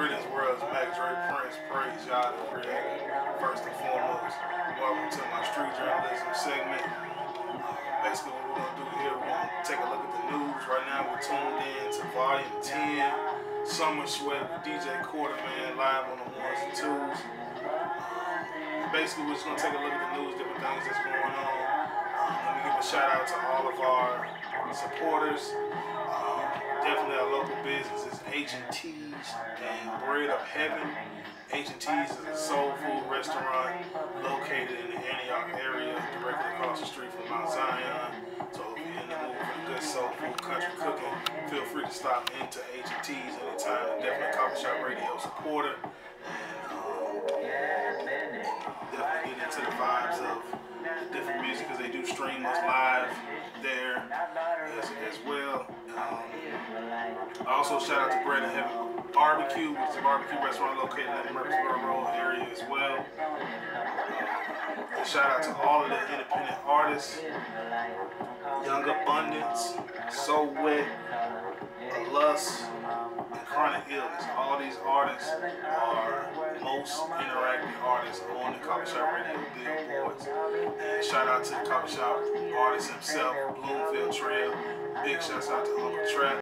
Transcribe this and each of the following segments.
Greetings, world's Mac Dre Prince. Praise y'all, the creator. First and foremost, welcome to my street journalism segment. Basically, what we're going to do here, we're going to take a look at the news. Right now, we're tuned in to Volume 10, Summer Sweat with DJ Quarterman, live on the ones and twos. Basically, we're just going to take a look at the news, different things that's going on. Let me give a shout out to all of our supporters. Definitely our local businesses, H&T's and Bread of Heaven. H&T's is a soul food restaurant located in the Antioch area, directly across the street from Mount Zion. So if you're in the mood for good soul food, country cooking, feel free to stop into H&T's anytime. Definitely Coughfee Shoppe Radio supporter. And definitely get into the vibes of the different music because they do stream us live there as well. Also shout out to Bread and Heaven Barbecue, which is a barbecue restaurant located in the Murfreesboro Road area as well. And shout out to all of the independent artists, Young Abundance, So Wet, Lust, and Chronic Illness. All these artists are most interactive artists on the Coughfee Shoppe Radio billboards. And shout out to the Coughfee Shoppe artist himself, Bloomfield Trail. Big shouts out to Uncle Trap.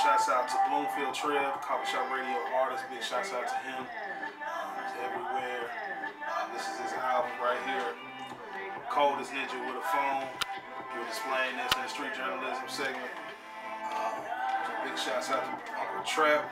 Shouts out to Bloomfield Trail, Coughfee Shoppe Radio artist. Big shouts out to him. He's everywhere. This is his album right here, Cold as Ninja with a Phone. We're displaying this in the street journalism segment. Big shouts out to Uncle Trap.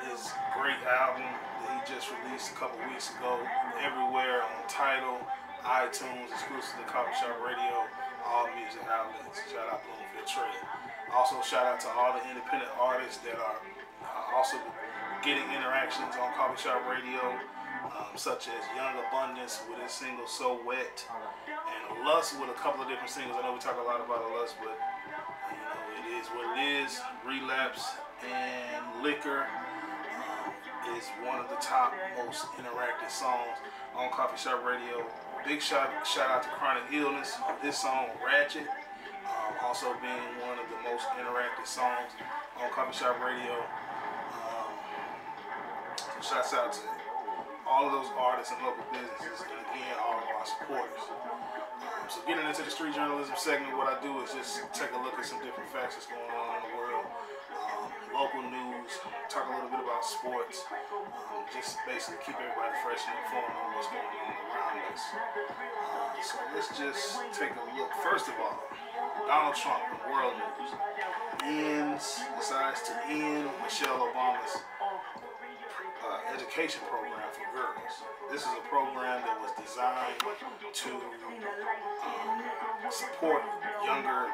His great album that he just released a couple weeks ago. Everywhere on Tidal, iTunes, exclusive to Coughfee Shoppe Radio, all music outlets. Shout out Bloomfield Trail. Also, shout out to all the independent artists that are also getting interactions on Coughfee Shoppe Radio, such as Young Abundance with his single So Wet, and Lust with a couple of different singles. I know we talk a lot about Lust, but you know, it is what it is. Relapse and Liquor is one of the top most interactive songs on Coughfee Shoppe Radio. Big shout out to Chronic Illness, this song Ratchet. Also being one of the most interactive songs on Coughfee Shoppe Radio. So shouts out to all of those artists and local businesses, and again, all of our supporters. So getting into the street journalism segment, what I do is just take a look at some different facts that's going on in the world. Local news, talk a little bit about sports, just basically keep everybody fresh and informed on what's going on around us. So let's just take a look. First of all, Donald Trump in world news decides to end Michelle Obama's education program for girls. This is a program that was designed to support younger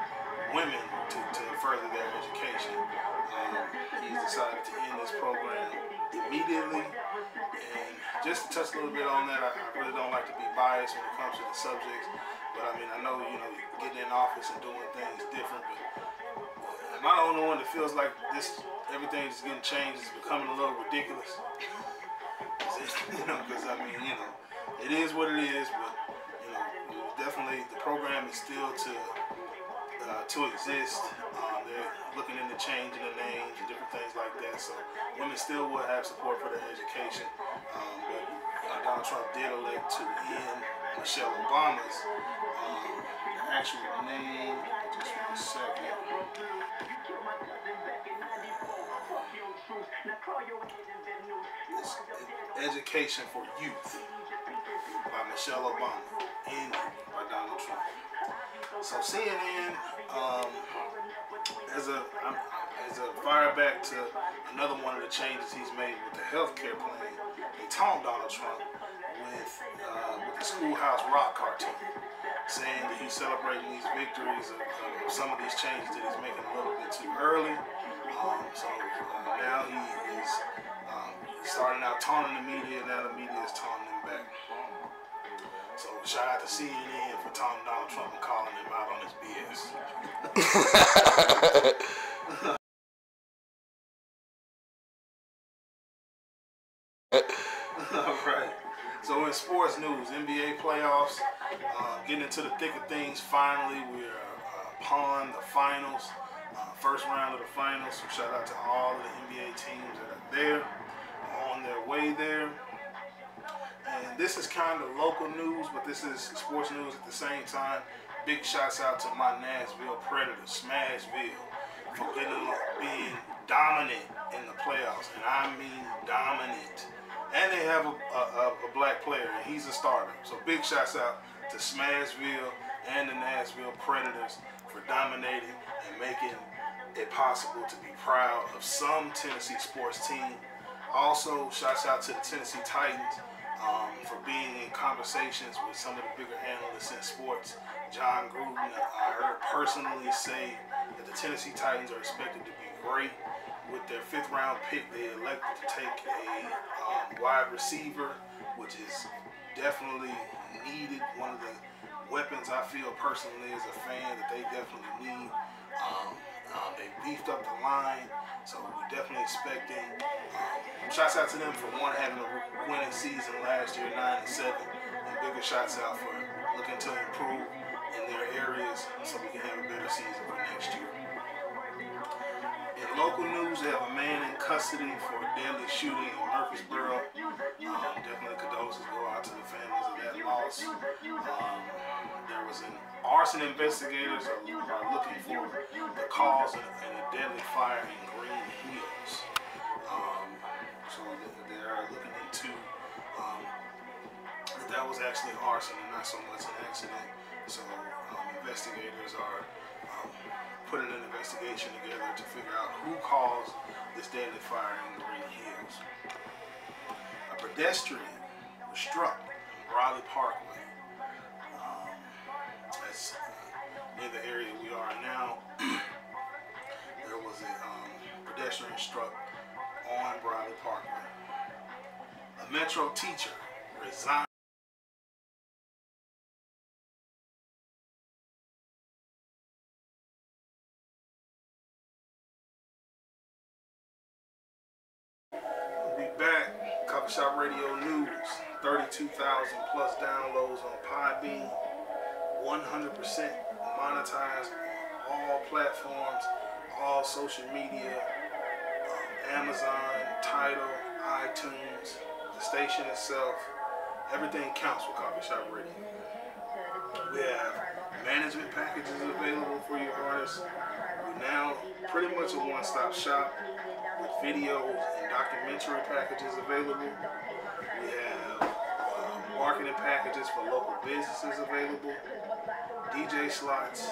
women to further their education. He's decided to end this program immediately. And just to touch a little bit on that, I really don't like to be biased when it comes to the subjects. But I mean, I know, you know, getting in office and doing things different, but am I the only one that feels like everything is getting changed, is becoming a little ridiculous? You know, because I mean, you know, it is what it is, but you know, definitely the program is still to exist. They're looking into changing the names and different things like that, so women still will have support for their education. But Donald Trump did elect to end Michelle Obama's actual name. Just 1 second. It's Education for Youth by Michelle Obama, ended by Donald Trump. So CNN, as a fire back to another one of the changes he's made with the health care plan, they taunted Donald Trump with the Schoolhouse Rock cartoon, saying that he's celebrating these victories of some of these changes that he's making a little bit too early. Now he is starting out taunting the media, and now the media is taunting him back. So shout out to CNN for taunting Donald Trump and calling him out on his BS. All right. So in sports news, NBA playoffs, getting into the thick of things. Finally, we're upon the finals, first round of the finals. So shout out to all of the NBA teams that are there, on their way there. And this is kind of local news, but this is sports news at the same time. Big shouts out to my Nashville Predators, Smashville, for being dominant in the playoffs, and I mean dominant. And they have a black player, and he's a starter. So big shouts out to Smashville and the Nashville Predators for dominating and making it possible to be proud of some Tennessee sports team. Also, shouts out to the Tennessee Titans for being in conversations with some of the bigger analysts in sports. John Gruden, I heard personally say that the Tennessee Titans are expected to be great. With their 5th round pick, they elected to take a wide receiver, which is definitely needed. One of the weapons I feel personally as a fan that they definitely need. They beefed up the line, so we're definitely expecting. Shouts out to them for having a winning season last year, 9-7, and bigger shouts out for looking to improve in their areas so we can have a better season for next year. In local news, they have a man in custody for a deadly shooting in Murfreesboro. Definitely condolences go out to the families of that loss. There was an arson. Investigators are looking for the cause of a deadly fire in Green Hills. So they are looking into that was actually arson and not so much an accident. So investigators are putting an investigation together to figure out who caused this deadly fire in Green Hills. A pedestrian was struck on Raleigh Parkway. That's near the area we are now. There was a pedestrian struck on Raleigh Parkway. A Metro teacher resigned. Back, Coughfee Shoppe Radio News, 32,000 plus downloads on Podbean, 100% monetized on all platforms, all social media, Amazon, Tidal, iTunes, the station itself. Everything counts with Coughfee Shoppe Radio. We have management packages available for your artists. We're now pretty much a one-stop shop with videos and documentary packages available. We have marketing packages for local businesses available, DJ slots.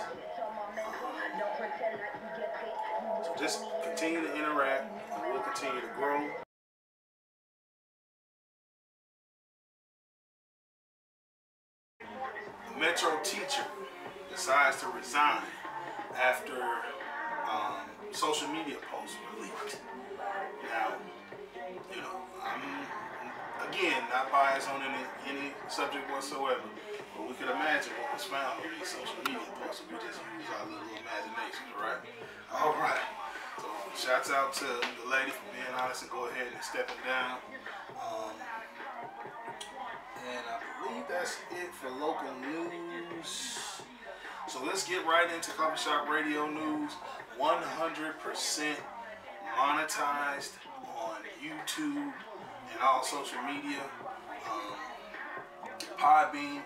So just continue to interact and we'll continue to grow. The Metro teacher decides to resign after social media posts were leaked. Now, you know, I'm again not biased on any subject whatsoever, but we could imagine what was found on these social media posts if we just use our little imaginations, right? All right. So shouts out to the lady for being honest and go ahead and stepping down. And I believe that's it for local news. So let's get right into Coughfee Shoppe Radio News. 100% monetized on YouTube and all social media. Podbean,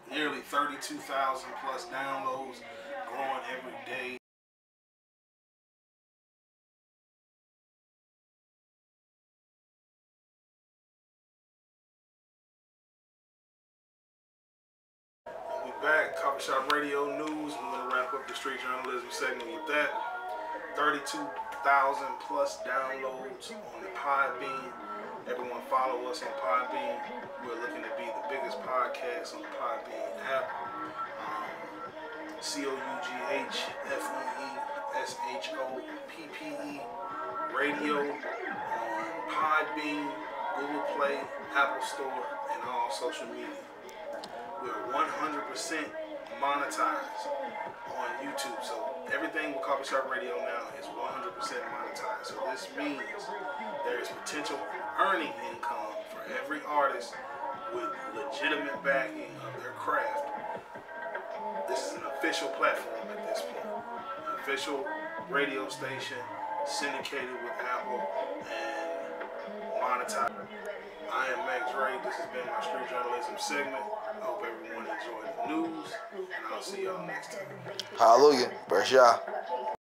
nearly 32,000 plus downloads, growing every day. Back, Coughfee Shoppe Radio News. I'm going to wrap up the street journalism segment with that. 32,000 plus downloads on the Podbean. Everyone follow us on Podbean. We're looking to Podcast on the Podbean app. COUGHFEESHOPPE Radio on Podbean, Google Play, Apple Store, and all social media. We're 100% monetized on YouTube, so everything with Coughfee Shoppe Radio now is 100% monetized. So this means there is potential earning income for every artist with legitimate backing of their craft. This is an official platform at this point. An official radio station, syndicated with Apple, and monetized. I am Max Ray. This has been my street journalism segment. I hope everyone enjoyed the news, and I'll see y'all next time. Hallelujah. Bless y'all.